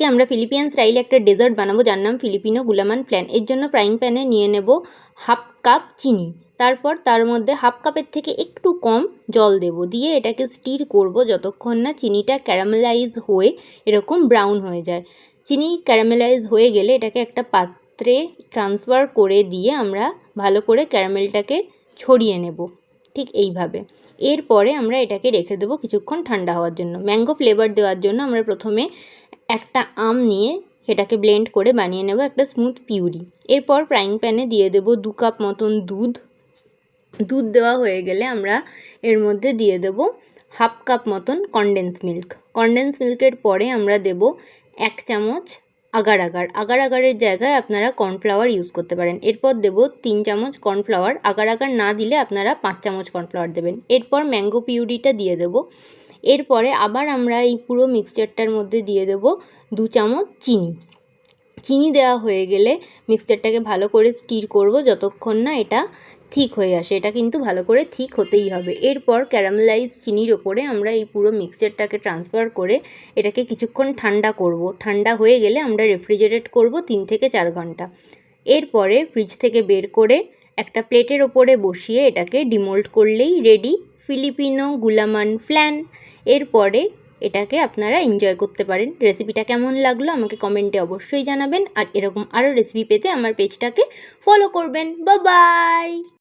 আজকে আমরা ফিলিপিয়ান স্টাইলে একটা ডেজার্ট বানাবো যার নাম ফিলিপিনো গুলামান ফ্ল্যান। এর জন্য ফ্রাইং প্যানে নিয়ে নেব হাফ কাপ চিনি, তারপর তার মধ্যে হাফ কাপের থেকে একটু কম জল দেব, দিয়ে এটাকে স্টির করব যতক্ষণ না চিনিটা ক্যারামেলাইজ হয়ে এরকম ব্রাউন হয়ে যায়। চিনি ক্যারামেলাইজ হয়ে গেলে এটাকে একটা পাত্রে ট্রান্সফার করে দিয়ে আমরা ভালো করে ক্যারামেলটাকে ছড়িয়ে নেব, ঠিক এইভাবে। এরপরে আমরা এটাকে রেখে দেবো কিছুক্ষণ ঠান্ডা হওয়ার জন্য। ম্যাঙ্গো ফ্লেভার দেওয়ার জন্য আমরা প্রথমে একটা আম নিয়ে সেটাকে ব্লেন্ড করে বানিয়ে নেব একটা স্মুথ পিউরি। এরপর ফ্রাইং প্যানে দিয়ে দেব 2 কাপ মতন দুধ দেওয়া হয়ে গেলে আমরা এর মধ্যে দিয়ে দেব হাফ কাপ মতন কনডেন্স মিল্কের পরে আমরা দেব 1 চামচ আগার আগারের জায়গায় আপনারা কর্নফ্লাওয়ার ইউজ করতে পারেন। এরপর দেব 3 চামচ কর্নফ্লাওয়ার, আগার না দিলে আপনারা 5 চামচ কর্নফ্লাওয়ার দেবেন। এরপর ম্যাঙ্গো পিউরিটা দিয়ে দেব। এরপরে আবার আমরা এই পুরো মিক্সচারটার মধ্যে দিয়ে দেব 2 চামচ চিনি দেওয়া হয়ে গেলে মিক্সচারটাকে ভালো করে স্টির করব যতক্ষণ না এটা ঠিক হয়ে আসে। এটা কিন্তু ভালো করে ঠিক হতেই হবে। এরপর ক্যারামেলাইজ চিনির ওপরে আমরা এই পুরো মিক্সচারটাকে ট্রান্সফার করে এটাকে কিছুক্ষণ ঠান্ডা করব। ঠান্ডা হয়ে গেলে আমরা রেফ্রিজারেট করব 3 থেকে 4 ঘন্টা। এরপরে ফ্রিজ থেকে বের করে একটা প্লেটের ওপরে বসিয়ে এটাকে ডিমোল্ড করলেই রেডি ফিলিপিনো গুলামান ফ্ল্যান। এরপরে এটাকে আপনারা এনজয় করতে পারেন। রেসিপিটা কেমন লাগলো আমাকে কমেন্টে অবশ্যই জানাবেন, আর এরকম আরও রেসিপি পেতে আমার পেজটাকে ফলো করবেন। বাই।